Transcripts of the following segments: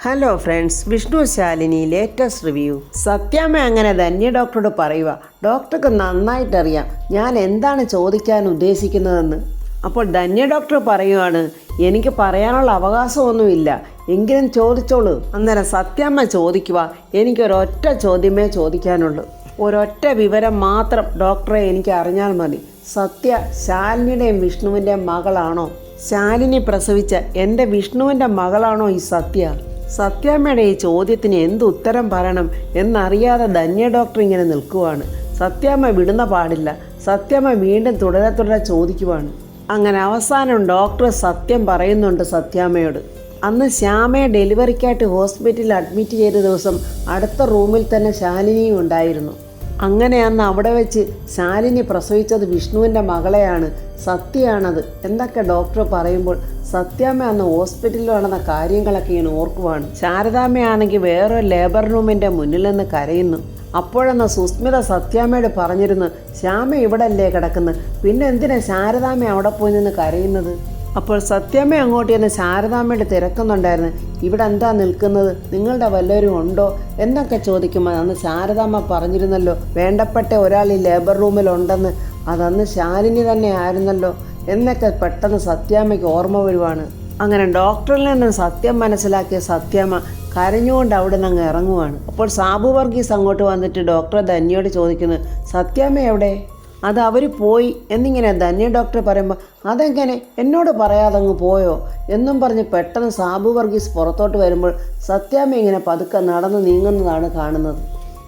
Hello friends, Vishnu Shalini latest review. Sathyamma അങ്ങനെ ധന്യ ഡോക്ടറോട് പറയുക, ഡോക്ടർക്ക് നന്നായിട്ടറിയാം ഞാൻ എന്താണ് ചോദിക്കാൻ ഉദ്ദേശിക്കുന്നതെന്ന്. അപ്പോൾ ധന്യ ഡോക്ടർ പറയുവാണ്, എനിക്ക് പറയാനുള്ള അവകാശമൊന്നുമില്ല, എങ്കിലും ചോദിച്ചോളൂ. അന്നേരം സത്യാമ്മ ചോദിക്കുക, എനിക്കൊരൊറ്റ ചോദ്യമേ ചോദിക്കാനുള്ളൂ, ഒരൊറ്റ വിവരം മാത്രം ഡോക്ടറെ എനിക്ക് അറിഞ്ഞാൽ മതി. സത്യ ശാലിനിയുടെയും വിഷ്ണുവിൻ്റെയും മകളാണോ? ശാലിനി പ്രസവിച്ച എൻ്റെ വിഷ്ണുവിൻ്റെ മകളാണോ ഈ സത്യ? സത്യാമ്മയുടെ ഈ ചോദ്യത്തിന് എന്ത് ഉത്തരം പറയണം എന്നറിയാതെ ധന്യ ഡോക്ടർ ഇങ്ങനെ നിൽക്കുവാണ്. സത്യാമ്മ വിടുന്ന പാടില്ല. സത്യാമ്മ വീണ്ടും തുടരെ ചോദിക്കുവാണ്. അങ്ങനെ അവസാനം ഡോക്ടർ സത്യം പറയുന്നുണ്ട് സത്യാമ്മയോട്. അന്ന് ശ്യാമയെ ഡെലിവറിക്കായിട്ട് ഹോസ്പിറ്റലിൽ അഡ്മിറ്റ് ചെയ്ത ദിവസം അടുത്ത റൂമിൽ തന്നെ ശാലിനിയും ഉണ്ടായിരുന്നു. അങ്ങനെ അന്ന് അവിടെ വെച്ച് ശാലിനി പ്രസവിച്ചത് വിഷ്ണുവിൻ്റെ മകളെയാണ്, സത്യയാണത് എന്നൊക്കെ ഡോക്ടർ പറയുമ്പോൾ സത്യാമ്മ അന്ന് ഹോസ്പിറ്റലിൽ നടന്ന കാര്യങ്ങളൊക്കെ ഇങ്ങനെ ഓർക്കുവാണ്. ശാരദാമ്മയാണെങ്കിൽ വേറെ ലേബർ റൂമിൻ്റെ മുന്നിൽ നിന്ന് കരയുന്നു. അപ്പോഴന്ന് സുസ്മിത സത്യാമ്മയോട് പറഞ്ഞിരുന്നു, ശ്യാമ ഇവിടെ അല്ലേ കിടക്കുന്നത്, പിന്നെ എന്തിനാ ശാരദാമ്മ അവിടെ പോയി നിന്ന് കരയുന്നത്? അപ്പോൾ സത്യാമ്മ അങ്ങോട്ട് ചെന്ന് ശാരദാമ്മയുടെ തിരക്കുന്നുണ്ടായിരുന്നു. ഇവിടെ എന്താ നിൽക്കുന്നത്, നിങ്ങളുടെ വല്ലവരും ഉണ്ടോ എന്നൊക്കെ ചോദിക്കുമ്പോൾ അന്ന് ശാരദാമ്മ പറഞ്ഞിരുന്നല്ലോ, വേണ്ടപ്പെട്ട ഒരാൾ ഈ ലേബർ റൂമിലുണ്ടെന്ന്, അതന്ന് ശാലിനി തന്നെ ആയിരുന്നല്ലോ എന്നൊക്കെ പെട്ടെന്ന് സത്യാമ്മയ്ക്ക് ഓർമ്മ വരുവാണ്. അങ്ങനെ ഡോക്ടറിൽ നിന്ന് സത്യം മനസ്സിലാക്കിയ സത്യാമ്മ കരഞ്ഞുകൊണ്ട് അവിടെ നിന്ന് അങ്ങ് ഇറങ്ങുവാണ്. അപ്പോൾ സാബു വർഗീസ് അങ്ങോട്ട് വന്നിട്ട് ഡോക്ടറെ ധന്യയോട് ചോദിക്കുന്നു, സത്യാമ്മ എവിടെ? അത് അവർ പോയി എന്നിങ്ങനെ ധന്യ ഡോക്ടർ പറയുമ്പോൾ, അതെങ്ങനെ എന്നോട് പറയാതെ അങ്ങ് പോയോ എന്നും പറഞ്ഞ് പെട്ടെന്ന് സാബു വർഗീസ് പുറത്തോട്ട് വരുമ്പോൾ സത്യാമ്മ ഇങ്ങനെ പതുക്കെ നടന്ന് നീങ്ങുന്നതാണ് കാണുന്നത്.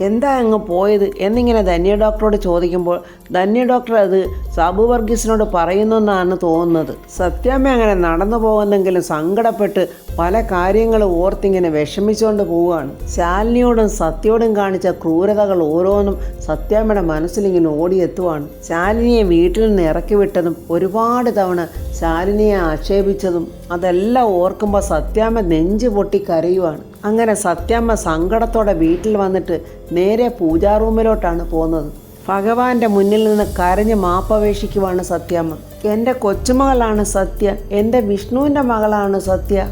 എന്താ അങ്ങ് പോയത് എന്നിങ്ങനെ ധന്യ ഡോക്ടറോട് ചോദിക്കുമ്പോൾ ധന്യ ഡോക്ടർ അത് സാബു വർഗീസിനോട് പറയുന്നെന്നാണ് തോന്നുന്നത്. സത്യാമ്മ അങ്ങനെ നടന്നു പോകുന്നെങ്കിലും സങ്കടപ്പെട്ട് പല കാര്യങ്ങളും ഓർത്തിങ്ങനെ വിഷമിച്ചുകൊണ്ട് പോവുകയാണ്. ശാലിനിയോടും സത്യയോടും കാണിച്ച ക്രൂരതകൾ ഓരോന്നും സത്യാമ്മയുടെ മനസ്സിലിങ്ങനെ ഓടിയെത്തുവാണ്. ശാലിനിയെ വീട്ടിൽ നിന്ന് ഇറക്കി വിട്ടതും ഒരുപാട് തവണ ശാലിനിയെ ആക്ഷേപിച്ചതും അതെല്ലാം ഓർക്കുമ്പോൾ സത്യാമ്മ നെഞ്ചു പൊട്ടി കരയുവാണ്. അങ്ങനെ സത്യാമ്മ സങ്കടത്തോടെ വീട്ടിൽ വന്നിട്ട് നേരെ പൂജാ റൂമിലോട്ടാണ് പോകുന്നത്. ഭഗവാന്റെ മുന്നിൽ നിന്ന് കരഞ്ഞ് മാപ്പപേക്ഷിക്കുവാണ് സത്യാമ്മ. എൻ്റെ കൊച്ചുമകളാണ് സത്യ, എൻ്റെ വിഷ്ണുവിൻ്റെ മകളാണ് സത്യ.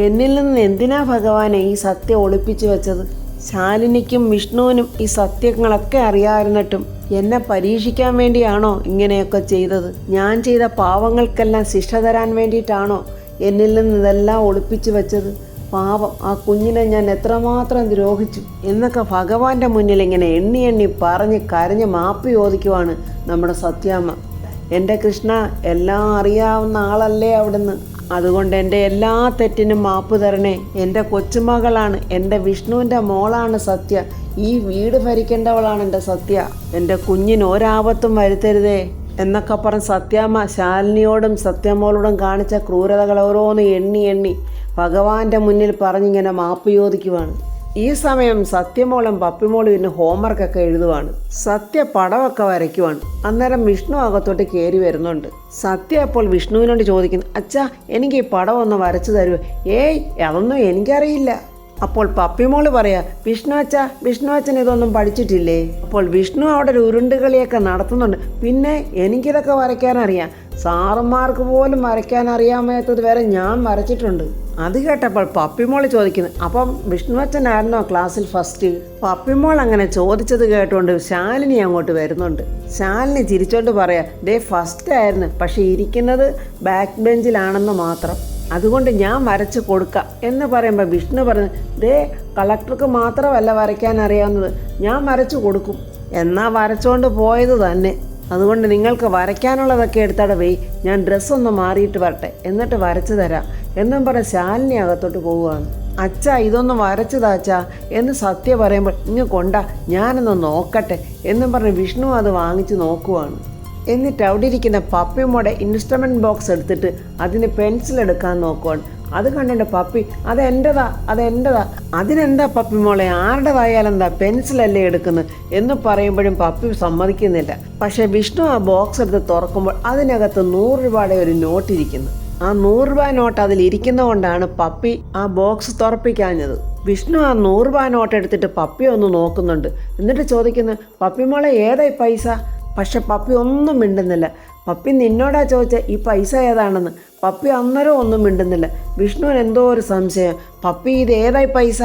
എന്നിൽ നിന്ന് എന്തിനാ ഭഗവാനെ ഈ സത്യം ഒളിപ്പിച്ചു വെച്ചത്? ശാലിനിക്കും വിഷ്ണുവിനും ഈ സത്യങ്ങളൊക്കെ അറിയാമായിരുന്നിട്ടും എന്നെ പരീക്ഷിക്കാൻ വേണ്ടിയാണോ ഇങ്ങനെയൊക്കെ ചെയ്തത്? ഞാൻ ചെയ്ത പാവങ്ങൾക്കെല്ലാം ശിക്ഷ തരാൻ വേണ്ടിയിട്ടാണോ എന്നിൽ നിന്ന് ഇതെല്ലാം ഒളിപ്പിച്ചു വെച്ചത്? പാവം ആ കുഞ്ഞിനെ ഞാൻ എത്രമാത്രം ദ്രോഹിച്ചു എന്നൊക്കെ ഭഗവാന്റെ മുന്നിൽ ഇങ്ങനെ എണ്ണി പറഞ്ഞ് കരഞ്ഞ് മാപ്പ് ചോദിക്കുവാണ് നമ്മുടെ സത്യാമ്മ. എൻ്റെ കൃഷ്ണ, എല്ലാം അറിയാവുന്ന ആളല്ലേ അവിടുന്ന്, അതുകൊണ്ട് എൻ്റെ എല്ലാ തെറ്റിനും മാപ്പ് തരണേ. എൻ്റെ കൊച്ചുമകളാണ്, എൻ്റെ വിഷ്ണുവിൻ്റെ മോളാണ് സത്യ, ഈ വീട് ഭരിക്കേണ്ടവളാണ് എൻ്റെ സത്യ, എൻ്റെ കുഞ്ഞിന് ഒരാപത്തും വരുത്തരുതേ എന്നൊക്കെ പറഞ്ഞ് സത്യാമ്മ ശാലിനിയോടും സത്യമോളോടും കാണിച്ച ക്രൂരതകൾ ഓരോന്ന് എണ്ണി ഭഗവാന്റെ മുന്നിൽ പറഞ്ഞിങ്ങനെ മാപ്പ് ചോദിക്കുവാണ്. ഈ സമയം സത്യമോളും പപ്പിമോളും ഇന്ന് ഹോംവർക്കൊക്കെ എഴുതുവാണ്. സത്യ പടമൊക്കെ വരയ്ക്കുവാണ്. അന്നേരം വിഷ്ണു അകത്തോട്ട് കയറി വരുന്നുണ്ട്. സത്യ അപ്പോൾ വിഷ്ണുവിനോട് ചോദിക്കുന്നു, അച്ഛാ എനിക്ക് ഈ പടം ഒന്ന് വരച്ചു തരുമോ? ഏയ് അതൊന്നും എനിക്കറിയില്ല. അപ്പോൾ പപ്പിമോള് പറയാ, വിഷ്ണു അച്ഛൻ ഇതൊന്നും പഠിച്ചിട്ടില്ലേ? അപ്പോൾ വിഷ്ണു അവിടെ ഒരു ഉരുണ്ടുകളിയൊക്കെ നടത്തുന്നുണ്ട്. പിന്നെ എനിക്കിതൊക്കെ വരയ്ക്കാനറിയാം, സാറന്മാർക്ക് പോലും വരയ്ക്കാൻ അറിയാമേത്തത് വരെ ഞാൻ വരച്ചിട്ടുണ്ട്. അത് കേട്ടപ്പോൾ പപ്പിമോൾ ചോദിക്കുന്നു, അപ്പം വിഷ്ണു അച്ഛനായിരുന്നോ ക്ലാസ്സിൽ ഫസ്റ്റ്? പപ്പിമോൾ അങ്ങനെ ചോദിച്ചത് കേട്ടുകൊണ്ട് ശാലിനി അങ്ങോട്ട് വരുന്നുണ്ട്. ശാലിനി ചിരിച്ചോണ്ട് പറയാ, ദേ ഫസ്റ്റ് ആയിരുന്നു, പക്ഷെ ഇരിക്കുന്നത് ബാക്ക് ബെഞ്ചിലാണെന്ന് മാത്രം, അതുകൊണ്ട് ഞാൻ വരച്ച് കൊടുക്കാം എന്ന് പറയുമ്പോൾ വിഷ്ണു പറഞ്ഞു, ദേ കളക്ടർക്ക് മാത്രമല്ല വരയ്ക്കാൻ അറിയാവുന്നത്, ഞാൻ വരച്ചു കൊടുക്കും. എന്നാൽ വരച്ചുകൊണ്ട് പോയത് തന്നെ, അതുകൊണ്ട് നിങ്ങൾക്ക് വരയ്ക്കാനുള്ളതൊക്കെ എടുത്തവിടെ പോയി, ഞാൻ ഡ്രസ്സൊന്ന് മാറിയിട്ട് വരട്ടെ എന്നിട്ട് വരച്ചു തരാം എന്നും പറഞ്ഞ് ശാലിനി അകത്തോട്ട് പോവുകയാണ്. അച്ഛാ ഇതൊന്ന് വരച്ചതാച്ചാ എന്ന് സത്യ പറയുമ്പോൾ, ഇങ്ങ് കൊണ്ടാ ഞാനൊന്ന് നോക്കട്ടെ എന്നും പറഞ്ഞ് വിഷ്ണു അത് വാങ്ങിച്ച് നോക്കുവാണ്. എന്നിട്ട് അവിടെ ഇരിക്കുന്ന പപ്പിമോടെ ഇൻസ്ട്രുമെൻറ്റ് ബോക്സ് എടുത്തിട്ട് അതിന് പെൻസിൽ എടുക്കാൻ നോക്കുവാണ്. അത് കണ്ടിട്ട് പപ്പി, അതെൻ്റെതാ. അതിനെന്താ പപ്പിമോളെ, ആരുടേതായാലെന്താ, പെൻസിലല്ലേ എടുക്കുന്നത് എന്ന് പറയുമ്പോഴും പപ്പി സമ്മതിക്കുന്നില്ല. പക്ഷേ വിഷ്ണു ആ ബോക്സ് എടുത്ത് തുറക്കുമ്പോൾ അതിനകത്ത് 100 രൂപയുടെ ഒരു നോട്ട് ഇരിക്കുന്നു. ആ 100 രൂപ നോട്ട് അതിലിരിക്കുന്നതുകൊണ്ടാണ് പപ്പി ആ ബോക്സ് തുറപ്പിക്കാഞ്ഞത്. വിഷ്ണു ആ 100 രൂപ നോട്ട് എടുത്തിട്ട് പപ്പി ഒന്ന് നോക്കുന്നുണ്ട്. എന്നിട്ട് ചോദിക്കുന്നു, പപ്പിമോളെ ഏതായി പൈസ? പക്ഷെ പപ്പി ഒന്നും മിണ്ടുന്നില്ല. പപ്പി നിന്നോടാ ചോദിച്ച ഈ പൈസ ഏതാണെന്ന്. പപ്പി അന്നേരം ഒന്നും മിണ്ടുന്നില്ല. വിഷ്ണുവിന് എന്തോ ഒരു സംശയം. പപ്പി ഇത് ഏതായി പൈസ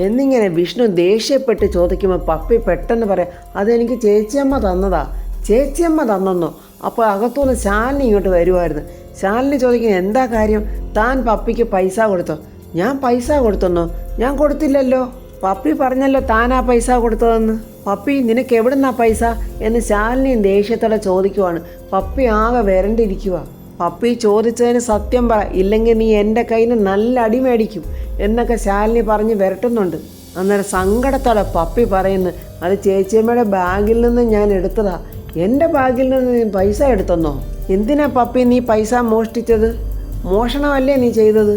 എന്നിങ്ങനെ വിഷ്ണു ദേഷ്യപ്പെട്ട് ചോദിക്കുമ്പോൾ പപ്പി പെട്ടെന്ന് പറയാം, അതെനിക്ക് ചേച്ചിയമ്മ തന്നതാ. ചേച്ചിയമ്മ തന്നെന്നോ? അപ്പോൾ അകത്തുനിന്ന് ശാലിനി ഇങ്ങോട്ട് വരുമായിരുന്നു. ശാലിനി ചോദിക്കുന്നത്, എന്താ കാര്യം? താൻ പപ്പിക്ക് പൈസ കൊടുത്തോ? ഞാൻ പൈസ കൊടുത്തെന്നോ? ഞാൻ കൊടുത്തില്ലല്ലോ. പപ്പി പറഞ്ഞല്ലോ താനാ പൈസ കൊടുത്തതെന്ന്. പപ്പി നിനക്ക് എവിടുന്നാ പൈസ എന്ന് ശാലിനിയും ദേഷ്യത്തോടെ ചോദിക്കുവാണ്. പപ്പി ആകെ വരണ്ടിരിക്കുക. പപ്പി ചോദിച്ചതിന് സത്യം പറ, ഇല്ലെങ്കിൽ നീ എൻ്റെ കയ്യിൽ നിന്ന് നല്ല അടി മേടിക്കും എന്നൊക്കെ ശാലിനി പറഞ്ഞ് വരട്ടുന്നുണ്ട്. അന്നേരം സങ്കടത്തോടെ പപ്പി പറയുന്നു, അത് ചേച്ചിയമ്മയുടെ ബാഗിൽ നിന്ന് ഞാൻ എടുത്തതാ. എൻ്റെ ബാഗിൽ നിന്ന് നീ പൈസ എടുത്തെന്നോ? എന്തിനാ പപ്പി നീ പൈസ മോഷ്ടിച്ചത്? മോഷണമല്ലേ നീ ചെയ്തത്?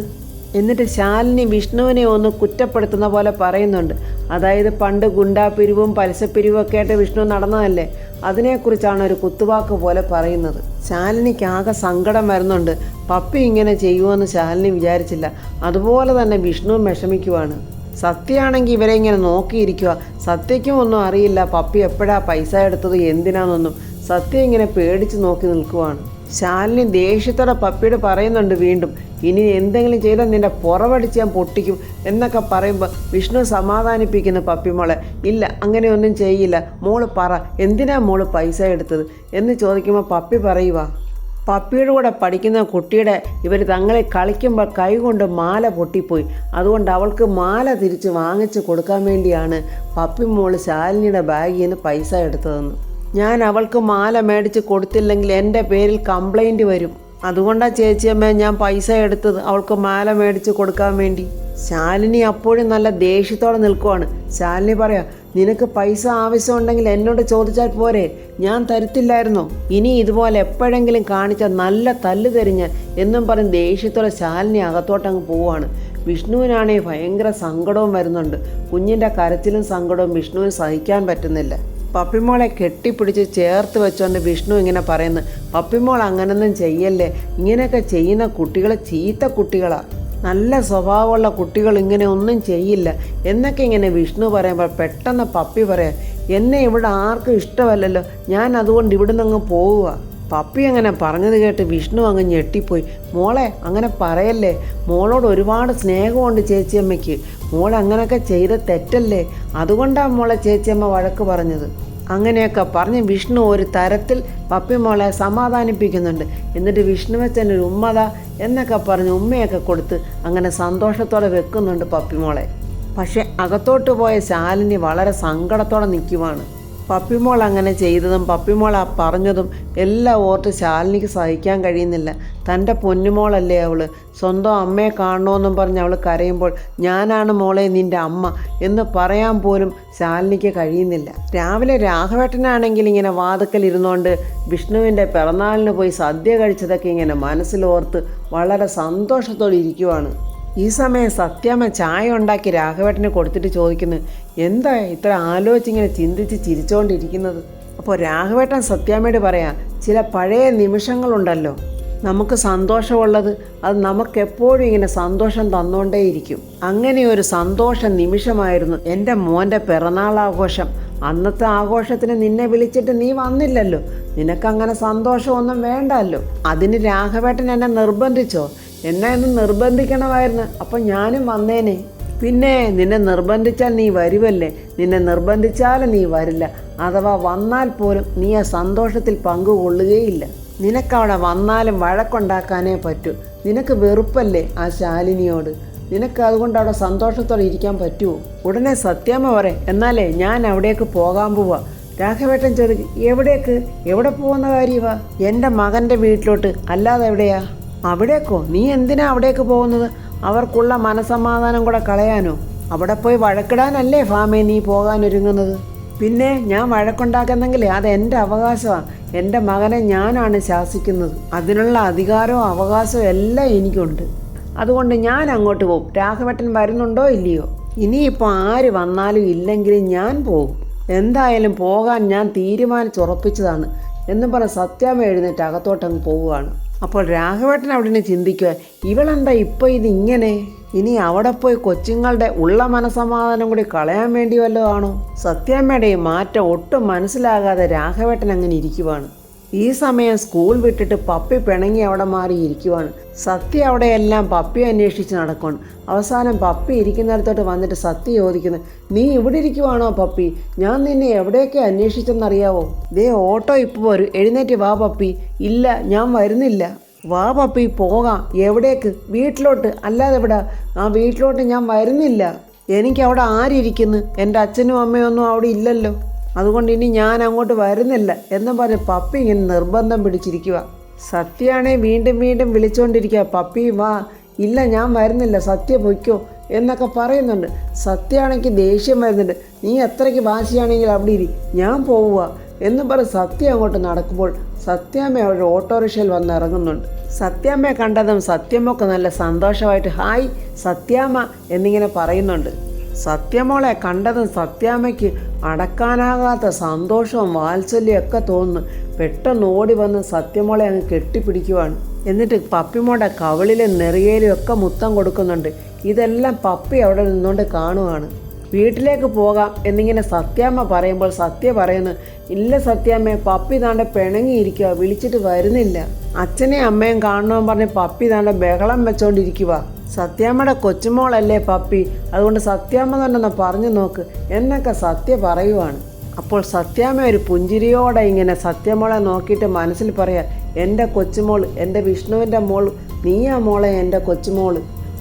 എന്നിട്ട് ശാലിനി വിഷ്ണുവിനെ ഒന്ന് കുറ്റപ്പെടുത്തുന്ന പോലെ പറയുന്നുണ്ട്. അതായത് പണ്ട് ഗുണ്ടാപ്പിരിവും പലിശപ്പിരിവും ഒക്കെ ആയിട്ട് വിഷ്ണു നടന്നതല്ലേ, അതിനെക്കുറിച്ചാണ് ഒരു കുത്തുവാക്ക് പോലെ പറയുന്നത്. ശാലിനിക്ക് ആകെ സങ്കടം വരുന്നുണ്ട്. പപ്പി ഇങ്ങനെ ചെയ്യുമെന്ന് ശാലിനി വിചാരിച്ചില്ല. അതുപോലെ തന്നെ വിഷ്ണുവും വിഷമിക്കുവാണ്. സത്യമാണെങ്കിൽ ഇവരെ ഇങ്ങനെ നോക്കിയിരിക്കുക. സത്യയ്ക്കും ഒന്നും അറിയില്ല പപ്പി എപ്പോഴാ പൈസ എടുത്തത് എന്തിനാണെന്നൊന്നും. സത്യം ഇങ്ങനെ പേടിച്ച് നോക്കി നിൽക്കുവാണ്. ശാലിനി ദേഷ്യത്തോടെ പപ്പിയോട് പറയുന്നുണ്ട് വീണ്ടും, ഇനി എന്തെങ്കിലും ചെയ്താൽ നിന്റെ പുറവടിച്ച് ഞാൻ പൊട്ടിക്കും എന്നൊക്കെ പറയുമ്പോൾ വിഷ്ണു സമാധാനിപ്പിക്കുന്നു പപ്പിമോളെ. ഇല്ല, അങ്ങനെയൊന്നും ചെയ്യില്ല. മോള് പറ, എന്തിനാ മോള് പൈസ എടുത്തത് എന്ന് ചോദിക്കുമ്പോൾ പപ്പി പറയുക, പപ്പിയുടെ കൂടെ പഠിക്കുന്ന കുട്ടിയുടെ ഇവർ തങ്ങളെ കളിക്കുമ്പോൾ കൈകൊണ്ട് മാല പൊട്ടിപ്പോയി. അതുകൊണ്ട് അവൾക്ക് മാല തിരിച്ച് വാങ്ങിച്ച് കൊടുക്കാൻ വേണ്ടിയാണ് പപ്പി മോള് ശാലിനിയുടെ ബാഗിൽ നിന്ന് പൈസ എടുത്തതെന്ന്. ഞാൻ അവൾക്ക് മാല മേടിച്ച് കൊടുത്തില്ലെങ്കിൽ എൻ്റെ പേരിൽ കംപ്ലൈൻറ്റ് വരും. അതുകൊണ്ടാണ് ചേച്ചിയമ്മ ഞാൻ പൈസ എടുത്തത്, അവൾക്ക് മാല മേടിച്ച് കൊടുക്കാൻ വേണ്ടി. ശാലിനി അപ്പോഴും നല്ല ദേഷ്യത്തോടെ നിൽക്കുവാണ്. ശാലിനി പറയാ, നിനക്ക് പൈസ ആവശ്യമുണ്ടെങ്കിൽ എന്നോട് ചോദിച്ചാൽ പോരെ, ഞാൻ തരത്തില്ലായിരുന്നോ? ഇനി ഇതുപോലെ എപ്പോഴെങ്കിലും കാണിച്ച നല്ല തല്ല് തരിഞ്ഞ എന്നും പറഞ്ഞ് ദേഷ്യത്തോടെ ശാലിനി അകത്തോട്ടങ്ങ് പോവുകയാണ്. വിഷ്ണുവിനാണെങ്കിൽ ഭയങ്കര സങ്കടവും വരുന്നുണ്ട്. കുഞ്ഞിൻ്റെ കരച്ചിലും സങ്കടവും വിഷ്ണുവിന് സഹിക്കാൻ പറ്റുന്നില്ല. പപ്പിമോളെ കെട്ടിപ്പിടിച്ച് ചേർത്ത് വെച്ചുകൊണ്ട് വിഷ്ണു ഇങ്ങനെ പറയുന്നു, പപ്പിമോൾ അങ്ങനൊന്നും ചെയ്യല്ലേ, ഇങ്ങനെയൊക്കെ ചെയ്യുന്ന കുട്ടികൾ ചീത്ത കുട്ടികളാണ്, നല്ല സ്വഭാവമുള്ള കുട്ടികൾ ഇങ്ങനെ ഒന്നും ചെയ്യില്ല എന്നൊക്കെ ഇങ്ങനെ വിഷ്ണു പറയുമ്പോൾ പെട്ടെന്ന് പപ്പി പറയാം, എന്നെ ഇവിടെ ആർക്കും ഇഷ്ടമല്ലല്ലോ, ഞാൻ അതുകൊണ്ട് ഇവിടുന്ന് അങ്ങ് പോവുക. പപ്പി അങ്ങനെ പറഞ്ഞത് കേട്ട് വിഷ്ണു അങ്ങ് ഞെട്ടിപ്പോയി. മോളെ അങ്ങനെ പറയല്ലേ, മോളോട് ഒരുപാട് സ്നേഹമുണ്ട് ചേച്ചിയമ്മയ്ക്ക്, മോൾ അങ്ങനെയൊക്കെ ചെയ്ത് തെറ്റല്ലേ, അതുകൊണ്ടാണ് മോളെ ചേച്ചിയമ്മ വഴക്ക് പറഞ്ഞത്. അങ്ങനെയൊക്കെ പറഞ്ഞ് വിഷ്ണു ഒരു തരത്തിൽ പപ്പി മോളെ സമാധാനിപ്പിക്കുന്നുണ്ട്. എന്നിട്ട് വിഷ്ണുവച്ചനൊരു ഉമ്മത എന്നൊക്കെ പറഞ്ഞ് ഉമ്മയൊക്കെ കൊടുത്ത് അങ്ങനെ സന്തോഷത്തോടെ വെക്കുന്നുണ്ട് പപ്പിമോളെ. പക്ഷെ അകത്തോട്ട് പോയ ശാലിനി വളരെ സങ്കടത്തോടെ നിൽക്കുവാണ്. പപ്പിമോൾ അങ്ങനെ ചെയ്തതും പപ്പിമോൾ ആ പറഞ്ഞതും എല്ലാം ഓർത്ത് ശാലിനിക്ക് സഹിക്കാൻ കഴിയുന്നില്ല. തൻ്റെ പൊന്നുമോളല്ലേ അവൾ, സ്വന്തം അമ്മയെ കാണണമെന്നും പറഞ്ഞ് അവൾ കരയുമ്പോൾ ഞാനാണ് മോളെ നിൻ്റെ അമ്മ എന്ന് പറയാൻ പോലും ശാലിനിക്ക് കഴിയുന്നില്ല. രാവിലെ രാഘവേട്ടനാണെങ്കിൽ ഇങ്ങനെ വാതുക്കൽ ഇരുന്നുകൊണ്ട് വിഷ്ണുവിൻ്റെ പിറന്നാളിന് പോയി സദ്യ കഴിച്ചതൊക്കെ ഇങ്ങനെ മനസ്സിലോർത്ത് വളരെ സന്തോഷത്തോടെ ഇരിക്കുവാണ്. ഈ സമയം സത്യാമ്മ ചായ ഉണ്ടാക്കി രാഘവേട്ടന് കൊടുത്തിട്ട് ചോദിക്കുന്നു, എന്താ ഇത്ര ആലോചിച്ചിങ്ങനെ ചിന്തിച്ച് ചിരിച്ചുകൊണ്ടിരിക്കുന്നത്? അപ്പോൾ രാഘവേട്ടൻ സത്യാമ്മയോട് പറയാം, ചില പഴയ നിമിഷങ്ങളുണ്ടല്ലോ നമുക്ക് സന്തോഷമുള്ളത്, അത് നമുക്കെപ്പോഴും ഇങ്ങനെ സന്തോഷം തന്നുകൊണ്ടേയിരിക്കും. അങ്ങനെ ഒരു സന്തോഷ നിമിഷമായിരുന്നു എൻ്റെ മോൻ്റെ പിറന്നാളാഘോഷം. അന്നത്തെ ആഘോഷത്തിന് നിന്നെ വിളിച്ചിട്ട് നീ വന്നില്ലല്ലോ, നിനക്കങ്ങനെ സന്തോഷമൊന്നും വേണ്ടല്ലോ. അതിന് രാഘവേട്ടൻ എന്നെ നിർബന്ധിച്ചോ? എന്നെ ഒന്ന് നിർബന്ധിക്കണമായിരുന്നു, അപ്പം ഞാനും വന്നേനെ. പിന്നെ നിന്നെ നിർബന്ധിച്ചാൽ നീ വരുമല്ലേ, നിന്നെ നിർബന്ധിച്ചാലും നീ വരില്ല. അഥവാ വന്നാൽ പോലും നീ ആ സന്തോഷത്തിൽ പങ്കുകൊള്ളുകയില്ല. നിനക്കവിടെ വന്നാലും വഴക്കുണ്ടാക്കാനേ പറ്റൂ. നിനക്ക് വെറുപ്പല്ലേ ആ ശാലിനിയോട്, നിനക്ക് അതുകൊണ്ട് അവിടെ സന്തോഷത്തോടെ ഇരിക്കാൻ പറ്റുമോ? ഉടനെ സത്യാമ്മ പറയും, എന്നാലേ ഞാൻ അവിടേക്ക് പോകാൻ പോവാ. രാഘവേട്ടൻ ചോദിക്കും, എവിടേക്ക്? എവിടെ പോകുന്ന കാര്യമാ? എൻ്റെ മകൻ്റെ വീട്ടിലോട്ട്, അല്ലാതെ എവിടെയാ? അവിടേക്കോ? നീ എന്തിനാ അവിടേക്ക് പോകുന്നത്? അവർക്കുള്ള മനസമാധാനം കൂടെ കളയാനോ? അവിടെ പോയി വഴക്കിടാനല്ലേ ഫാമേ നീ പോകാനൊരുങ്ങുന്നത്? പിന്നെ ഞാൻ വഴക്കുണ്ടാക്കുന്നെങ്കിൽ അത് എൻ്റെ അവകാശമാണ്. എൻ്റെ മകനെ ഞാനാണ് ശാസിക്കുന്നത്, അതിനുള്ള അധികാരവും അവകാശവും എല്ലാം എനിക്കുണ്ട്. അതുകൊണ്ട് ഞാൻ അങ്ങോട്ട് പോകും. രാഘവേട്ടൻ വരുന്നുണ്ടോ ഇല്ലയോ? ഇനിയിപ്പോൾ ആര് വന്നാലും ഇല്ലെങ്കിലും ഞാൻ പോകും. എന്തായാലും പോകാൻ ഞാൻ തീരുമാനിച്ചുറപ്പിച്ചതാണ് എന്നും പറഞ്ഞ് സത്യാമ്മ എഴുന്നേറ്റ് അകത്തോട്ടങ്ങ് പോവുകയാണ്. അപ്പോൾ രാഘവേട്ടൻ അവിടെ നിന്ന് ചിന്തിക്കുക, ഇവളെന്താ ഇപ്പോൾ ഇതിങ്ങനെ? ഇനി അവിടെ പോയി കൊച്ചുങ്ങളുടെ ഉള്ള മനസമാധാനം കൂടി കളയാൻ വേണ്ടി വല്ലതും ആണോ? സത്യാമ്മയുടെ മാറ്റം ഒട്ടും മനസ്സിലാകാതെ രാഘവേട്ടൻ അങ്ങനെ ഇരിക്കുവാണ്. ഈ സമയം സ്കൂൾ വിട്ടിട്ട് പപ്പി പിണങ്ങി അവിടെ മാറി ഇരിക്കുവാണ്. സത്യ അവിടെയെല്ലാം പപ്പി അന്വേഷിച്ച് നടക്കണം. അവസാനം പപ്പി ഇരിക്കുന്നിടത്തോട്ട് വന്നിട്ട് സത്യ ചോദിക്കുന്നു, നീ ഇവിടെ ഇരിക്കുവാണോ പപ്പി? ഞാൻ നിന്നെ എവിടെയൊക്കെ അന്വേഷിച്ചെന്നറിയാവോ? ദേ ഓട്ടോ ഇപ്പോൾ വരും, എഴുന്നേറ്റ് വാ പപ്പി. ഇല്ല, ഞാൻ വരുന്നില്ല. വാ പപ്പി, പോകാം. എവിടേക്ക്? വീട്ടിലോട്ട്. അല്ലാതെ എവിടെ? ആ വീട്ടിലോട്ട് ഞാൻ വരുന്നില്ല. എനിക്കവിടെ ആരിയ്ക്കുന്നു? എൻ്റെ അച്ഛനും അമ്മയൊന്നും അവിടെ ഇല്ലല്ലോ. അതുകൊണ്ട് ഇനി ഞാൻ അങ്ങോട്ട് വരുന്നില്ല എന്നും പറഞ്ഞ് പപ്പി ഇങ്ങനെ നിർബന്ധം പിടിച്ചിരിക്കുക. സത്യയാണെ വീണ്ടും വീണ്ടും വിളിച്ചുകൊണ്ടിരിക്കുക, പപ്പി വാ. ഇല്ല, ഞാൻ വരുന്നില്ല, സത്യ പൊയ്ക്കോ എന്നൊക്കെ പറയുന്നുണ്ട്. സത്യയാണെങ്കിൽ ദേഷ്യം വരുന്നുണ്ട്. നീ എത്രയ്ക്ക് വാശിയാണെങ്കിൽ അവിടെ ഇരി, ഞാൻ പോവുക എന്നും പറഞ്ഞ് സത്യ അങ്ങോട്ട് നടക്കുമ്പോൾ സത്യാമ്മ അവരുടെ ഓട്ടോറിക്ഷയിൽ വന്ന് ഇറങ്ങുന്നുണ്ട്. സത്യാമ്മയെ കണ്ടതും സത്യമൊക്കെ നല്ല സന്തോഷമായിട്ട് ഹായ് സത്യാമ്മ എന്നിങ്ങനെ പറയുന്നുണ്ട്. സത്യമോളെ കണ്ടതും സത്യാമ്മയ്ക്ക് അടക്കാനാകാത്ത സന്തോഷവും വാത്സല്യവും ഒക്കെ തോന്നുന്നു. പെട്ടെന്ന് ഓടി വന്ന് സത്യമോളെ അങ്ങ് കെട്ടിപ്പിടിക്കുവാണ്. എന്നിട്ട് പപ്പിമോടെ കവിളിലും നെറിയയിലും ഒക്കെ മുത്തം കൊടുക്കുന്നുണ്ട്. ഇതെല്ലാം പപ്പി അവിടെ നിന്നുകൊണ്ട് കാണുവാണ്. വീട്ടിലേക്ക് പോകാം എന്നിങ്ങനെ സത്യാമ്മ പറയുമ്പോൾ സത്യ പറയുന്നു, ഇല്ല സത്യാമ്മേ, പപ്പി താണ്ടെ പിണങ്ങിയിരിക്കുക, വിളിച്ചിട്ട് വരുന്നില്ല. അച്ഛനെയും അമ്മയും കാണണമെന്ന് പറഞ്ഞ് പപ്പി താണ്ടെ ബഹളം വെച്ചോണ്ടിരിക്കുക. സത്യാമ്മയുടെ കൊച്ചുമോളല്ലേ പപ്പി, അതുകൊണ്ട് സത്യാമ്മ തന്നെ ഒന്ന് പറഞ്ഞു നോക്ക് എന്നൊക്കെ സത്യ പറയുവാണ്. അപ്പോൾ സത്യാമ്മ ഒരു പുഞ്ചിരിയോടെ ഇങ്ങനെ സത്യമോളെ നോക്കിയിട്ട് മനസ്സിൽ പറയാ, എൻ്റെ കൊച്ചുമോൾ, എൻ്റെ വിഷ്ണുവിൻ്റെ മോൾ, നീയാ മോളെ എൻ്റെ കൊച്ചുമോൾ.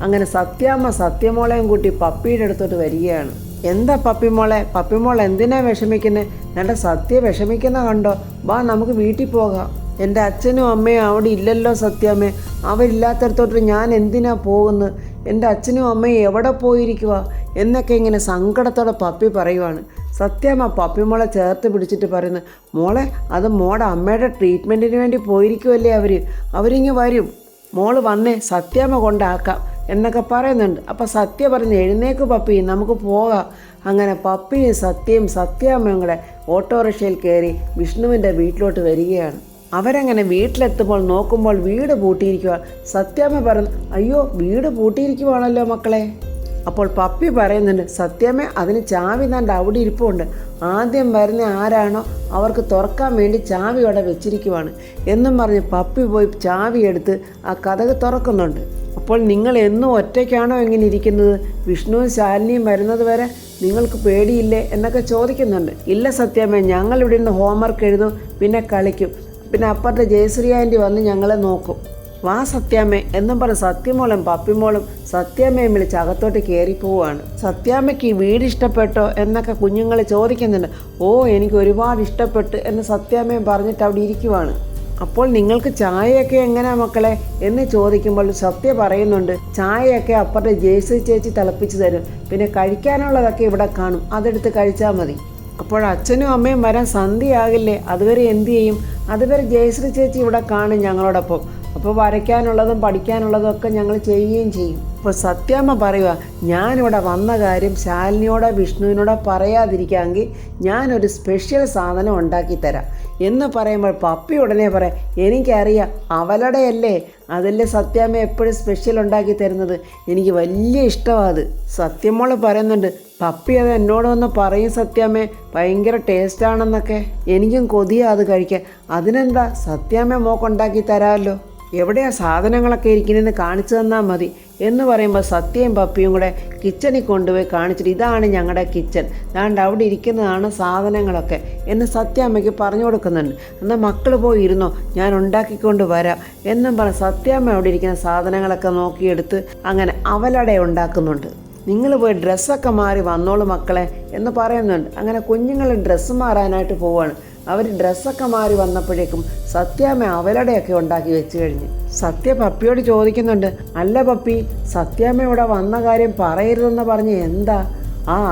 അങ്ങനെ സത്യാമ്മ സത്യമോളെയും കൂട്ടി പപ്പിയുടെ അടുത്തോട്ട് വരികയാണ്. എന്താ പപ്പിമോളെ, പപ്പിമോൾ എന്തിനാ വിഷമിക്കുന്നത്? എൻ്റെ സത്യ വിഷമിക്കുന്ന കണ്ടോ? വാ നമുക്ക് വീട്ടിൽ പോകാം. എൻ്റെ അച്ഛനും അമ്മയും അവിടെ ഇല്ലല്ലോ സത്യാമ്മേ, അവരില്ലാത്തടത്തോട്ട് ഞാൻ എന്തിനാ പോകുന്നത്? എൻ്റെ അച്ഛനും അമ്മയും എവിടെ പോയിരിക്കുക എന്നൊക്കെ ഇങ്ങനെ സങ്കടത്തോടെ പപ്പി പറയുവാണ്. സത്യാമ്മ പപ്പിമോളെ ചേർത്ത് പിടിച്ചിട്ട് പറയുന്നു, മോളെ അത് മോടെ അമ്മയുടെ ട്രീറ്റ്മെൻറ്റിന് വേണ്ടി പോയിരിക്കുമല്ലേ അവരിങ്ങ് വരും, മോള് വന്നേ, സത്യാമ്മ കൊണ്ടാക്കാം എന്നൊക്കെ പറയുന്നുണ്ട്. അപ്പോൾ സത്യ പറഞ്ഞ് എഴുന്നേക്ക് പപ്പി, നമുക്ക് പോകാം. അങ്ങനെ പപ്പിയും സത്യയും സത്യാമ്മയും കൂടെ ഓട്ടോറിക്ഷയിൽ കയറി വിഷ്ണുവിൻ്റെ വീട്ടിലോട്ട് വരികയാണ്. അവരങ്ങനെ വീട്ടിലെത്തുമ്പോൾ നോക്കുമ്പോൾ വീട് പൂട്ടിയിരിക്കുക. സത്യാമ്മ പറഞ്ഞു, അയ്യോ വീട് പൂട്ടിയിരിക്കുവാണല്ലോ മക്കളെ. അപ്പോൾ പപ്പി പറയുന്നുണ്ട്, സത്യാമ്മ അതിന് ചാവി താണ്ട് അവിടെ ഇരിപ്പുണ്ട്, ആദ്യം വരുന്ന ആരാണോ അവർക്ക് തുറക്കാൻ വേണ്ടി ചാവി അവിടെ വെച്ചിരിക്കുവാണ് എന്നും പറഞ്ഞ് പപ്പി പോയി ചാവി എടുത്ത് ആ കതക് തുറക്കുന്നുണ്ട്. അപ്പോൾ നിങ്ങൾ എന്നും ഒറ്റയ്ക്കാണോ എങ്ങനെ ഇരിക്കുന്നത്? വിഷ്ണുവും ശാലിനിയും വരുന്നത് വരെ നിങ്ങൾക്ക് പേടിയില്ലേ എന്നൊക്കെ ചോദിക്കുന്നുണ്ട്. ഇല്ല സത്യാമ്മ, ഞങ്ങൾ ഇവിടെ നിന്ന് ഹോംവർക്ക് എഴുതും, പിന്നെ കളിക്കും, പിന്നെ അപ്പുറത്തെ ജയശ്രീ ആൻറ്റി വന്ന് ഞങ്ങളെ നോക്കും. വാ സത്യാമ്മ എന്നും പറഞ്ഞ് സത്യമോളും പപ്പിമോളും സത്യാമ്മയും വിളിച്ച് അകത്തോട്ട് കയറിപ്പോവാണ്. സത്യാമ്മയ്ക്ക് ഈ വീട് ഇഷ്ടപ്പെട്ടോ എന്നൊക്കെ കുഞ്ഞുങ്ങൾ ചോദിക്കുന്നുണ്ട്. ഓ എനിക്ക് ഒരുപാട് ഇഷ്ടപ്പെട്ടു എന്ന് സത്യാമ്മയും പറഞ്ഞിട്ട് അവിടെ ഇരിക്കുവാണ്. അപ്പോൾ നിങ്ങൾക്ക് ചായയൊക്കെ എങ്ങനെയാ മക്കളെ എന്ന് ചോദിക്കുമ്പോൾ സത്യ പറയുന്നുണ്ട്, ചായയൊക്കെ അപ്പുറത്തെ ജയശ്രീ ചേച്ചി തിളപ്പിച്ച് തരും, പിന്നെ കഴിക്കാനുള്ളതൊക്കെ ഇവിടെ കാണും, അതെടുത്ത് കഴിച്ചാൽ മതി. അപ്പോൾ അച്ഛനും അമ്മയും വരാൻ സന്ധ്യയാകില്ലേ, അതുവരെ എന്തു ചെയ്യും? അതുവരെ ജയശ്രീ ചേച്ചി ഇവിടെ കാണും ഞങ്ങളോടൊപ്പം. അപ്പോൾ വരയ്ക്കാനുള്ളതും പഠിക്കാനുള്ളതും ഒക്കെ ഞങ്ങൾ ചെയ്യുകയും ചെയ്യും. അപ്പോൾ സത്യാമ്മ പറയുക, ഞാനിവിടെ വന്ന കാര്യം ശാലിനിയോടോ വിഷ്ണുവിനോടോ പറയാതിരിക്കാമെങ്കിൽ ഞാനൊരു സ്പെഷ്യൽ സാധനം ഉണ്ടാക്കി തരാം എന്ന് പറയുമ്പോൾ പപ്പി ഉടനെ പറയാം, എനിക്കറിയാം അവളുടെയല്ലേ, അതല്ലേ സത്യാമ്മ എപ്പോഴും സ്പെഷ്യൽ ഉണ്ടാക്കി തരുന്നത്, എനിക്ക് വലിയ ഇഷ്ടമാണ് അത്. സത്യമോള് പറയുന്നുണ്ട്, പപ്പി അത് എന്നോട് വന്ന് പറയും സത്യാമ്മേ, ഭയങ്കര ടേസ്റ്റാണെന്നൊക്കെ. എനിക്കും കൊതിയാണ് അത് കഴിക്കാൻ. അതിനെന്താ, സത്യാമ്മ മോക്കുണ്ടാക്കി തരാമല്ലോ. എവിടെയാ സാധനങ്ങളൊക്കെ ഇരിക്കുന്നതെന്ന് കാണിച്ചു തന്നാൽ മതി എന്ന് പറയുമ്പോൾ സത്യയും പപ്പിയും കൂടെ കിച്ചണിൽ കൊണ്ടുപോയി കാണിച്ചിട്ട്, ഇതാണ് ഞങ്ങളുടെ കിച്ചൺ, ദാണ്ട് അവിടെ ഇരിക്കുന്നതാണ് സാധനങ്ങളൊക്കെ എന്ന് സത്യാമ്മയ്ക്ക് പറഞ്ഞു കൊടുക്കുന്നുണ്ട്. എന്നാൽ മക്കൾ പോയി ഇരുന്നോ, ഞാൻ ഉണ്ടാക്കിക്കൊണ്ട് വരാം എന്നും പറഞ്ഞ് സത്യാമ്മ അവിടെ ഇരിക്കുന്ന സാധനങ്ങളൊക്കെ നോക്കിയെടുത്ത് അങ്ങനെ അവലട ഉണ്ടാക്കുന്നുണ്ട്. നിങ്ങൾ പോയി ഡ്രസ്സൊക്കെ മാറി വന്നോളൂ മക്കളെ എന്ന് പറയുന്നുണ്ട്. അങ്ങനെ കുഞ്ഞുങ്ങൾ ഡ്രസ്സ് മാറാനായിട്ട് പോവാണ്. അവർ ഡ്രസ്സൊക്കെ മാറി വന്നപ്പോഴേക്കും സത്യാമ്മ അവലടയൊക്കെ ഉണ്ടാക്കി വെച്ച് കഴിഞ്ഞ്. സത്യ പപ്പിയോട് ചോദിക്കുന്നുണ്ട്, അല്ല പപ്പി, സത്യാമ്മ ഇവിടെ വന്ന കാര്യം പറയരുതെന്ന് പറഞ്ഞ് എന്താ?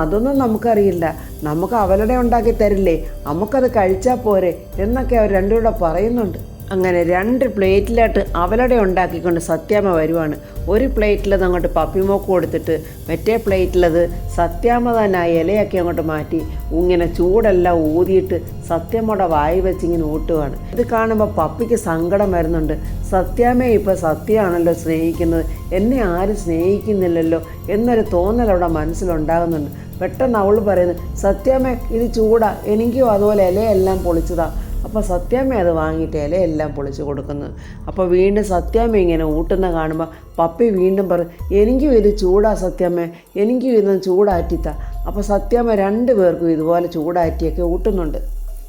അതൊന്നും നമുക്കറിയില്ല, നമുക്ക് അവലട ഉണ്ടാക്കി തരില്ലേ, നമുക്കത് കഴിച്ചാൽ പോരെ എന്നൊക്കെ അവർ രണ്ടുകൂടെ പറയുന്നുണ്ട്. അങ്ങനെ 2 പ്ലേറ്റിലായിട്ട് അവലട ഉണ്ടാക്കിക്കൊണ്ട് സത്യാമ്മ വരുവാണ്. ഒരു പ്ലേറ്റിലത് അങ്ങോട്ട് പപ്പിമോക്ക് കൊടുത്തിട്ട് മറ്റേ പ്ലേറ്റിലത് സത്യാമ്മ തന്നെ ആ ഇലയൊക്കെ അങ്ങോട്ട് മാറ്റി ഇങ്ങനെ ചൂടെല്ലാം ഊതിയിട്ട് സത്യാമ്മയുടെ വായി വെച്ചിങ്ങനെ ഊട്ടുവാണ്. ഇത് കാണുമ്പോൾ പപ്പിക്ക് സങ്കടം വരുന്നുണ്ട്. സത്യാമ്മയെ ഇപ്പോൾ സത്യമാണല്ലോ സ്നേഹിക്കുന്നത്, എന്നെ ആരും സ്നേഹിക്കുന്നില്ലല്ലോ എന്നൊരു തോന്നൽ അവിടെ മനസ്സിലുണ്ടാകുന്നുണ്ട്. പെട്ടെന്ന് അവൾ പറയുന്നു, സത്യാമ്മ ഇത് ചൂടാ, എനിക്കും അതുപോലെ ഇലയെല്ലാം പൊളിച്ചതാ, അപ്പോൾ സത്യാമ്മ അത് വാങ്ങിയിട്ട് ഇലയെല്ലാം പൊളിച്ച് കൊടുക്കുന്നത്. അപ്പോൾ വീണ്ടും സത്യാമ്മ ഇങ്ങനെ ഊട്ടുന്ന കാണുമ്പോൾ പപ്പി വീണ്ടും പറയും, എനിക്കും ഇത് ചൂടാ സത്യാമ്മ, എനിക്കും ഇതൊന്ന് ചൂടാറ്റിത്താ. അപ്പോൾ സത്യാമ്മ 2 പേർക്കും ഇതുപോലെ ചൂടാറ്റിയൊക്കെ ഊട്ടുന്നുണ്ട്.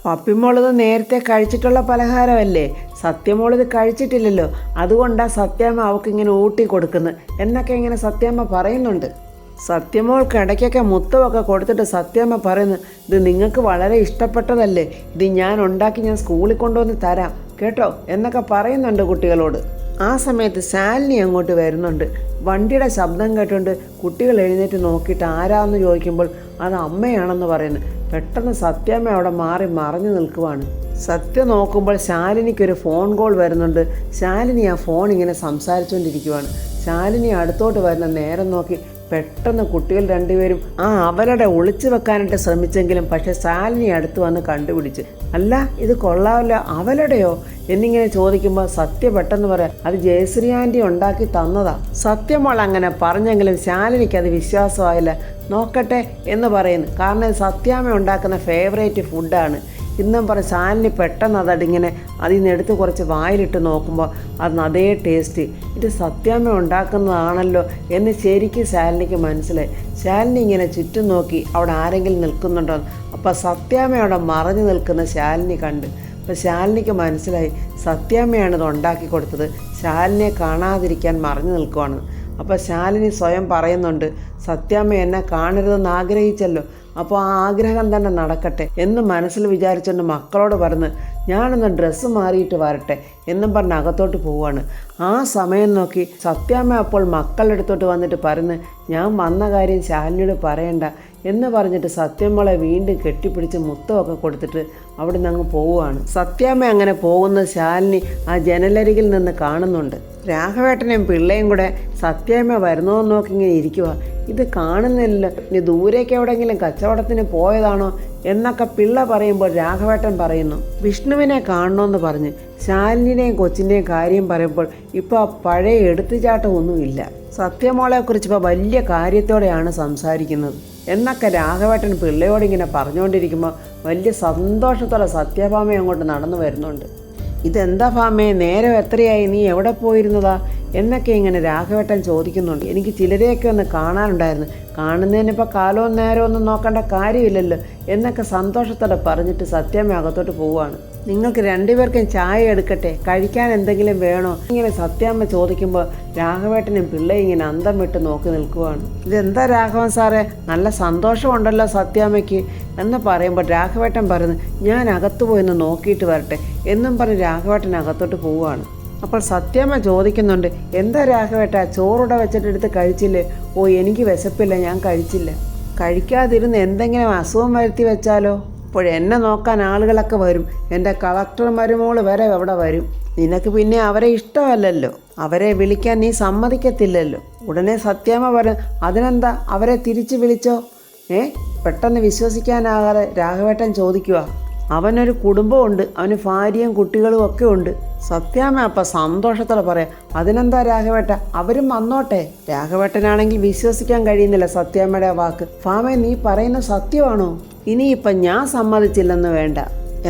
പപ്പിമോളിത് നേരത്തെ കഴിച്ചിട്ടുള്ള പലഹാരമല്ലേ, സത്യമോളിത് കഴിച്ചിട്ടില്ലല്ലോ, അതുകൊണ്ടാണ് സത്യാമ്മ അവൾക്കിങ്ങനെ ഊട്ടി കൊടുക്കുന്നത് എന്നൊക്കെ ഇങ്ങനെ സത്യാമ്മ പറയുന്നുണ്ട്. സത്യമോൾക്ക് ഇടയ്ക്കൊക്കെ മുത്തമൊക്കെ കൊടുത്തിട്ട് സത്യാമ്മ പറയുന്നു, ഇത് നിങ്ങൾക്ക് വളരെ ഇഷ്ടപ്പെട്ടതല്ലേ, ഇത് ഞാൻ ഉണ്ടാക്കി ഞാൻ സ്കൂളിൽ കൊണ്ടുവന്ന് തരാം കേട്ടോ എന്നൊക്കെ പറയുന്നുണ്ട് കുട്ടികളോട്. ആ സമയത്ത് ശാലിനി അങ്ങോട്ട് വരുന്നുണ്ട്. വണ്ടിയുടെ ശബ്ദം കേട്ടുകൊണ്ട് കുട്ടികൾ എഴുന്നേറ്റ് നോക്കിയിട്ട് ആരാന്ന് ചോദിക്കുമ്പോൾ അത് അമ്മയാണെന്ന് പറയുന്നു. പെട്ടെന്ന് സത്യാമ്മ അവിടെ മറഞ്ഞു നിൽക്കുവാണ്. സത്യ നോക്കുമ്പോൾ ശാലിനിക്കൊരു ഫോൺ കോൾ വരുന്നുണ്ട്. ശാലിനി ആ ഫോൺ ഇങ്ങനെ സംസാരിച്ചുകൊണ്ടിരിക്കുവാണ്. ശാലിനി അടുത്തോട്ട് വരുന്ന നേരം നോക്കി പെട്ടെന്ന് കുട്ടികൾ 2 പേരും അവരുടെ ഒളിച്ചു വെക്കാനായിട്ട് ശ്രമിച്ചെങ്കിലും പക്ഷെ ശാലിനി അടുത്ത് വന്ന് കണ്ടുപിടിച്ച്, അല്ല ഇത് കൊള്ളാമല്ലോ, അവളുടെയോ എന്നിങ്ങനെ ചോദിക്കുമ്പോൾ സത്യ പെട്ടെന്ന് പറയാം, അത് ജയശ്രീ ആൻറ്റി ഉണ്ടാക്കി തന്നതാ. സത്യമോൾ അങ്ങനെ പറഞ്ഞെങ്കിലും ശാലിനിക്ക് അത് വിശ്വാസമായില്ല. നോക്കട്ടെ എന്ന് പറയുന്നു, കാരണം ഇത് സത്യാമ്മ ഉണ്ടാക്കുന്ന ഫേവറേറ്റ് ഫുഡാണ് ഇന്നും പറഞ്ഞ് ശാലിനി പെട്ടെന്ന് അതടിങ്ങനെ അതിൽ നിന്ന് എടുത്ത് കുറച്ച് വായിലിട്ട് നോക്കുമ്പോൾ അത് അതേ ടേസ്റ്റ്, ഇത് സത്യാമ്മ ഉണ്ടാക്കുന്നതാണല്ലോ എന്ന് ശരിക്കും ശാലിനിക്ക് മനസ്സിലായി. ശാലിനി ഇങ്ങനെ ചുറ്റും നോക്കി അവിടെ ആരെങ്കിലും നിൽക്കുന്നുണ്ടോ. അപ്പോൾ സത്യാമ്മ അവിടെ മറഞ്ഞു നിൽക്കുന്ന ശാലിനി കണ്ട്. അപ്പോൾ ശാലിനിക്ക് മനസ്സിലായി സത്യാമ്മയാണ് ഇത് ഉണ്ടാക്കി കൊടുത്തത്, ശാലിനിയെ കാണാതിരിക്കാൻ മറഞ്ഞു നിൽക്കുവാണ്. അപ്പോൾ ശാലിനി സ്വയം പറയുന്നുണ്ട്, സത്യാമ്മ എന്നെ കാണരുതെന്ന് ആഗ്രഹിച്ചല്ലോ, അപ്പോൾ ആ ആഗ്രഹം തന്നെ നടക്കട്ടെ എന്ന് മനസ്സിൽ വിചാരിച്ചുകൊണ്ട് മക്കളോട് പറഞ്ഞ് ഞാനൊന്ന് ഡ്രസ്സ് മാറിയിട്ട് വരട്ടെ എന്നും പറഞ്ഞ് അകത്തോട്ട് പോവുകയാണ്. ആ സമയം നോക്കി സത്യാമ്മ അപ്പോൾ മക്കളുടെ അടുത്തോട്ട് വന്നിട്ട് പറഞ്ഞ്, ഞാൻ വന്ന കാര്യം ശാലിനിയോട് പറയണ്ട എന്ന് പറഞ്ഞിട്ട് സത്യാമ്മളെ വീണ്ടും കെട്ടിപ്പിടിച്ച് മുത്തമൊക്കെ കൊടുത്തിട്ട് അവിടെ നിന്ന് അങ്ങ് പോവുകയാണ്. സത്യാമ്മ അങ്ങനെ പോകുന്നത് ശാലിനി ആ ജനലരികിൽ നിന്ന് കാണുന്നുണ്ട്. രാഘവേട്ടനെയും പിള്ളയും കൂടെ സത്യാമ്മ വരുന്നോന്ന് നോക്കി ഇങ്ങനെ ഇരിക്കുക. ഇത് കാണുന്നില്ലല്ലോ, ഇനി ദൂരേക്ക് എവിടെയെങ്കിലും കച്ചവടത്തിന് പോയതാണോ എന്നൊക്കെ പിള്ള പറയുമ്പോൾ രാഘവേട്ടൻ പറയുന്നു, വിഷ്ണുവിനെ കാണണമെന്ന് പറഞ്ഞ് ശാലിനിയുടെയും കൊച്ചിൻ്റെയും കാര്യം പറയുമ്പോൾ ഇപ്പോൾ ആ പഴയ എടുത്തുചാട്ടമൊന്നുമില്ല. സത്യമോളെക്കുറിച്ച് ഇപ്പോൾ വലിയ കാര്യത്തോടെയാണ് സംസാരിക്കുന്നത് എന്നൊക്കെ രാഘവേട്ടൻ പിള്ളയോടിങ്ങനെ പറഞ്ഞുകൊണ്ടിരിക്കുമ്പോൾ വലിയ സന്തോഷത്തോടെ സത്യഭാമ അങ്ങോട്ട് നടന്നു വരുന്നുണ്ട്. ഇതെന്താ ഭാമേ, നേരം എത്രയായി, നീ എവിടെ പോയിരുന്നതാ എന്നൊക്കെ ഇങ്ങനെ രാഘവേട്ടൻ ചോദിക്കുന്നുണ്ട്. എനിക്ക് ചിലരെയൊക്കെ ഒന്ന് കാണാനുണ്ടായിരുന്നു, കാണുന്നതിനിപ്പോൾ കാലവും നേരവും ഒന്നും നോക്കേണ്ട കാര്യമില്ലല്ലോ എന്നൊക്കെ സന്തോഷത്തോടെ പറഞ്ഞിട്ട് സത്യാമ്മ അകത്തോട്ട് പോവുകയാണ്. നിങ്ങൾക്ക് 2 പേർക്കും ചായ എടുക്കട്ടെ, കഴിക്കാൻ എന്തെങ്കിലും വേണോ ഇങ്ങനെ സത്യാമ്മ ചോദിക്കുമ്പോൾ രാഘവേട്ടനും പിള്ളയും ഇങ്ങനെ അന്തം വിട്ട് നോക്കി നിൽക്കുവാണ്. ഇതെന്താ രാഘവൻ സാറേ, നല്ല സന്തോഷമുണ്ടല്ലോ സത്യാമ്മയ്ക്ക് എന്ന് പറയുമ്പോൾ രാഘവേട്ടൻ പറയുന്നു, ഞാൻ അകത്ത് പോയിന്ന് നോക്കിയിട്ട് വരട്ടെ എന്നും പറഞ്ഞ് രാഘവേട്ടൻ അകത്തോട്ട് പോവുകയാണ്. അപ്പോൾ സത്യാമ്മ ചോദിക്കുന്നുണ്ട്, എന്താ രാഘവേട്ട ചോറൂടെ വെച്ചിട്ട് എടുത്ത് കഴിച്ചില്ലേ? ഓ എനിക്ക് വിശപ്പില്ല, ഞാൻ കഴിച്ചില്ല. കഴിക്കാതിരുന്ന് എന്തെങ്കിലും അസുഖം വരുത്തി വെച്ചാലോ? അപ്പോൾ എന്നെ നോക്കാൻ ആളുകളൊക്കെ വരും, എൻ്റെ കളക്ടർ മരുമോൾ വരെ അവിടെ വരും. നിനക്ക് പിന്നെ അവരെ ഇഷ്ടമല്ലല്ലോ, അവരെ വിളിക്കാൻ നീ സമ്മതിക്കത്തില്ലല്ലോ. ഉടനെ സത്യാമ്മ പറയും, അതിനെന്താ അവരെ തിരിച്ച് വിളിച്ചോ? പെട്ടെന്ന് വിശ്വസിക്കാനാകാതെ രാഘവേട്ടൻ ചോദിക്കുക, അവനൊരു കുടുംബമുണ്ട്, അവന് ഭാര്യയും കുട്ടികളും ഒക്കെ ഉണ്ട്. സത്യാമ്മ അപ്പം സന്തോഷത്തോടെ പറയാം, അതിനെന്താ രാഘവേട്ട, അവരും വന്നോട്ടെ. രാഘവേട്ടനാണെങ്കിൽ വിശ്വസിക്കാൻ കഴിയുന്നില്ല സത്യാമ്മയുടെ വാക്ക്. ഭാമേ, നീ പറയുന്ന സത്യമാണോ? ഇനിയിപ്പം ഞാൻ സമ്മതിച്ചില്ലെന്ന് വേണ്ട,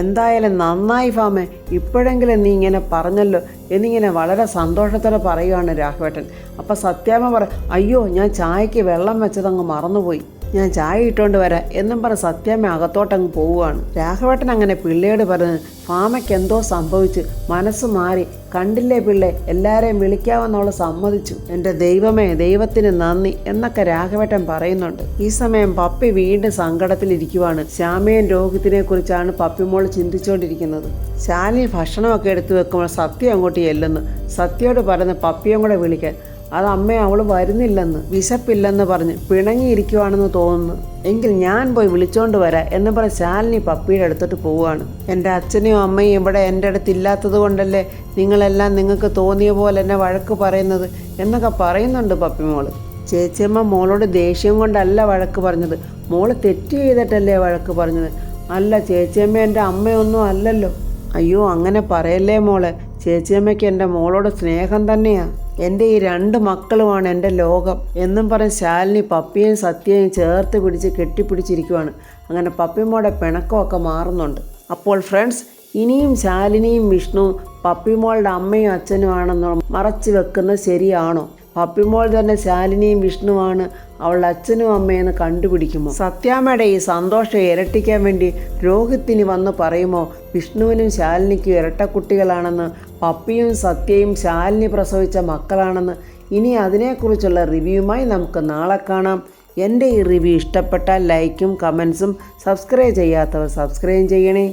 എന്തായാലും നന്നായി ഭാമേ, ഇപ്പോഴെങ്കിലും നീ ഇങ്ങനെ പറഞ്ഞല്ലോ എന്നിങ്ങനെ വളരെ സന്തോഷത്തോടെ പറയുകയാണ് രാഘവേട്ടൻ. അപ്പം സത്യാമ്മ പറ, അയ്യോ ഞാൻ ചായക്ക് വെള്ളം വെച്ചതങ്ങ് മറന്നുപോയി, ഞാൻ ചായ ഇട്ടുകൊണ്ട് വരാം എന്നും പറഞ്ഞ് സത്യാമ്മ അകത്തോട്ടങ്ങ് പോവുകയാണ്. രാഘവേട്ടൻ അങ്ങനെ പിള്ളയോട് പറഞ്ഞ്, ഭാമയ്ക്ക് എന്തോ സംഭവിച്ചു, മനസ്സ് മാറി, കണ്ടില്ലേ പിള്ളേ, എല്ലാവരെയും വിളിക്കാമെന്നവൾ സമ്മതിച്ചു, എൻ്റെ ദൈവമേ ദൈവത്തിന് നന്ദി എന്നൊക്കെ രാഘവേട്ടൻ പറയുന്നുണ്ട്. ഈ സമയം പപ്പി വീണ്ടും സങ്കടത്തിലിരിക്കുവാണ്. ശ്യാമയും രോഹിത്തിനെ കുറിച്ചാണ് പപ്പിമോൾ ചിന്തിച്ചുകൊണ്ടിരിക്കുന്നത്. ശാലിനി ഭക്ഷണമൊക്കെ എടുത്തു വെക്കുമ്പോൾ സത്യം അങ്ങോട്ട് ചെല്ലുന്നു. സത്യയോട് പറഞ്ഞ് പപ്പിയും കൂടെ വിളിക്കാൻ. അത് അമ്മയെ അവൾ വരുന്നില്ലെന്ന്, വിശപ്പില്ലെന്ന് പറഞ്ഞ് പിണങ്ങിയിരിക്കുവാണെന്ന് തോന്നുന്നു, എങ്കിൽ ഞാൻ പോയി വിളിച്ചോണ്ട് വരാം എന്ന് പറഞ്ഞ് ശാലിനി പപ്പിയുടെ അടുത്തോട്ട് പോവുകയാണ്. എൻ്റെ അച്ഛനെയും അമ്മയും ഇവിടെ എൻ്റെ അടുത്ത് ഇല്ലാത്തത് കൊണ്ടല്ലേ നിങ്ങളെല്ലാം നിങ്ങൾക്ക് തോന്നിയ പോലെ എന്നെ വഴക്ക് പറയുന്നത് എന്നൊക്കെ പറയുന്നുണ്ട് പപ്പിമോള്. ചേച്ചിയമ്മ മോളോട് ദേഷ്യം കൊണ്ടല്ല വഴക്ക് പറഞ്ഞത്, മോള് തെറ്റ് ചെയ്തിട്ടല്ലേ വഴക്ക് പറഞ്ഞത്. അല്ല ചേച്ചിയമ്മ എൻ്റെ അമ്മയൊന്നും അല്ലല്ലോ. അയ്യോ അങ്ങനെ പറയല്ലേ മോളെ, ചേച്ചിയമ്മയ്ക്ക് എൻ്റെ മോളോട് സ്നേഹം തന്നെയാണ്, എൻ്റെ ഈ 2 മക്കളുമാണ് എൻ്റെ ലോകം എന്നും പറഞ്ഞ് ശാലിനി പപ്പിയെയും സത്യയും ചേർത്ത് പിടിച്ച് കെട്ടിപ്പിടിച്ചിരിക്കുവാണ്. അങ്ങനെ പപ്പിയമ്മയുടെ പിണക്കമൊക്കെ മാറുന്നുണ്ട്. അപ്പോൾ ഫ്രണ്ട്സ്, ഇനിയും ശാലിനിയും വിഷ്ണു പപ്പിമോളുടെ അമ്മയും അച്ഛനുമാണെന്ന് മറച്ചു വെക്കുന്നത് ശരിയാണോ? പപ്പിമോൾ തന്നെ ശാലിനിയും വിഷ്ണുവാണ് അവളുടെ അച്ഛനും അമ്മയെന്ന് കണ്ടുപിടിക്കുമോ? സത്യാമ്മയുടെ ഈ സന്തോഷം ഇരട്ടിക്കാൻ വേണ്ടി രോഹിത്തിന് വന്ന് പറയുമോ വിഷ്ണുവിനും ശാലിനിക്കും ഇരട്ടക്കുട്ടികളാണെന്ന്, പപ്പിയും സത്യയും ശാലിനി പ്രസവിച്ച മക്കളാണെന്ന്? ഇനി അതിനെക്കുറിച്ചുള്ള റിവ്യൂമായി നമുക്ക് നാളെ കാണാം. എൻ്റെ ഈ റിവ്യൂ ഇഷ്ടപ്പെട്ടാൽ ലൈക്കും കമൻസും, സബ്സ്ക്രൈബ് ചെയ്യാത്തവർ സബ്സ്ക്രൈബ് ചെയ്യണേ.